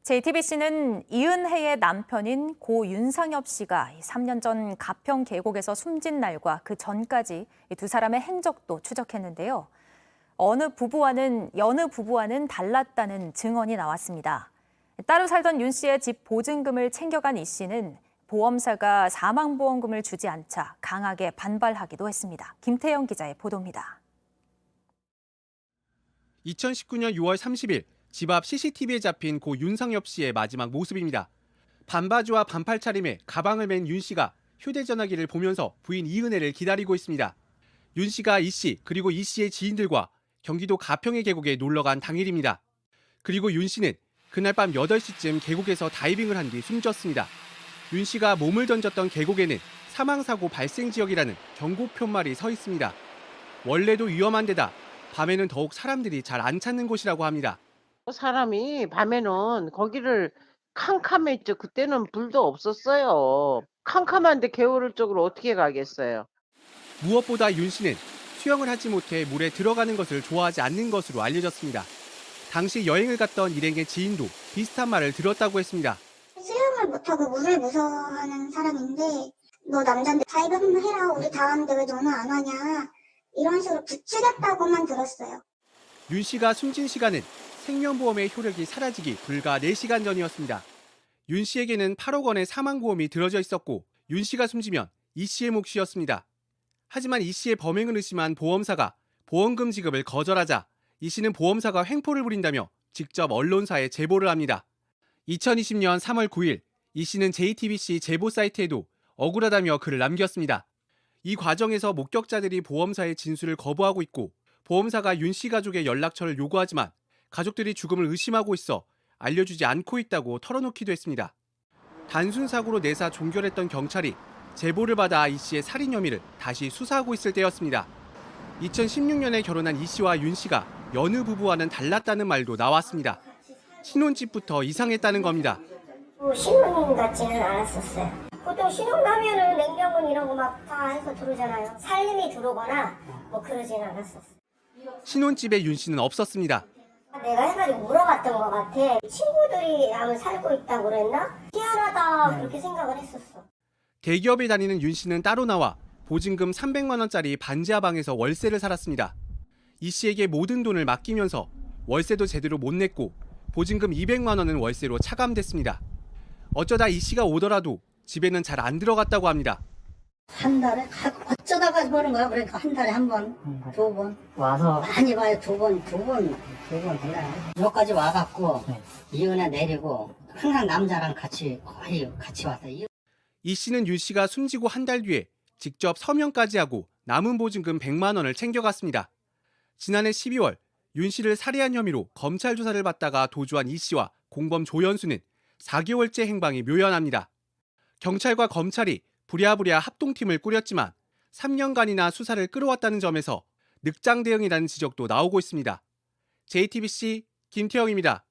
JTBC는 이은혜의 남편인 고 윤상엽 씨가 3년 전 가평 계곡에서 숨진 날과 그 전까지 두 사람의 행적도 추적했는데요. 여느 부부와는 달랐다는 증언이 나왔습니다. 따로 살던 윤 씨의 집 보증금을 챙겨간 이 씨는 보험사가 사망보험금을 주지 않자 강하게 반발하기도 했습니다. 김태영 기자의 보도입니다. 2019년 6월 30일 집 앞 CCTV에 잡힌 고 윤상엽 씨의 마지막 모습입니다. 반바지와 반팔 차림에 가방을 맨 윤 씨가 휴대전화기를 보면서 부인 이은혜를 기다리고 있습니다. 윤 씨가 이 씨 그리고 이 씨의 지인들과 경기도 가평의 계곡에 놀러간 당일입니다. 그리고 윤 씨는 그날 밤 8시쯤 계곡에서 다이빙을 한 뒤 숨졌습니다. 윤 씨가 몸을 던졌던 계곡에는 사망사고 발생 지역이라는 경고푯말이 서 있습니다. 원래도 위험한 데다 밤에는 더욱 사람들이 잘 안 찾는 곳이라고 합니다. 사람이 밤에는 거기를 캄캄했죠. 그때는 불도 없었어요. 캄캄한데 개울을 쪽으로 어떻게 가겠어요? 무엇보다 윤 씨는 수영을 하지 못해 물에 들어가는 것을 좋아하지 않는 것으로 알려졌습니다. 당시 여행을 갔던 일행의 지인도 비슷한 말을 들었다고 했습니다. 수영을 못하고 물을 무서워하는 사람인데 너 남잔데 다이빙 해라 우리 다 하는데 왜 너는 안 하냐 이런 식으로 부추겼다고만 들었어요. 윤 씨가 숨진 시간은 생명보험의 효력이 사라지기 불과 4시간 전이었습니다. 윤 씨에게는 8억 원의 사망보험이 들어져 있었고 윤 씨가 숨지면 이 씨의 몫이었습니다. 하지만 이 씨의 범행을 의심한 보험사가 보험금 지급을 거절하자 이 씨는 보험사가 횡포를 부린다며 직접 언론사에 제보를 합니다. 2020년 3월 9일 이 씨는 JTBC 제보 사이트에도 억울하다며 글을 남겼습니다. 이 과정에서 목격자들이 보험사의 진술을 거부하고 있고 보험사가 윤 씨 가족의 연락처를 요구하지만 가족들이 죽음을 의심하고 있어 알려주지 않고 있다고 털어놓기도 했습니다. 단순 사고로 내사 종결했던 경찰이 제보를 받아 이 씨의 살인 혐의를 다시 수사하고 있을 때였습니다. 2016년에 결혼한 이 씨와 윤 씨가 여느 부부와는 달랐다는 말도 나왔습니다. 신혼집부터 이상했다는 겁니다. 신혼 같지는 않았었어요. 보통 신혼 가면은 냉장고 이런 거 막 다 해서 들어오잖아요. 살림이 들어오거나 뭐 그러지는 않았었어요. 신혼집에 윤 씨는 없었습니다. 내가 해가지고 물어봤던 것 같아. 친구들이 아마 살고 있다고 그랬나? 희한하다 그렇게 생각을 했었어. 대기업에 다니는 윤 씨는 따로 나와 보증금 300만 원짜리 반지하 방에서 월세를 살았습니다. 이 씨에게 모든 돈을 맡기면서 월세도 제대로 못 냈고 보증금 200만 원은 월세로 차감됐습니다. 어쩌다 이 씨가 오더라도 집에는 잘 안 들어갔다고 합니다. 한 달에 어쩌다가 보는 거야. 그러니까 한 달에 한 번, 두 번 와서 많이 봐요. 두 번 되나요? 여기까지 와갖고 이은혜 내리고 항상 남자랑 거의 같이 왔어요. 이 씨는 윤 씨가 숨지고 한 달 뒤에 직접 서명까지 하고 남은 보증금 100만 원을 챙겨갔습니다. 지난해 12월 윤 씨를 살해한 혐의로 검찰 조사를 받다가 도주한 이 씨와 공범 조연수는 4개월째 행방이 묘연합니다. 경찰과 검찰이 부랴부랴 합동팀을 꾸렸지만 3년간이나 수사를 끌어왔다는 점에서 늑장 대응이라는 지적도 나오고 있습니다. JTBC 김태영입니다.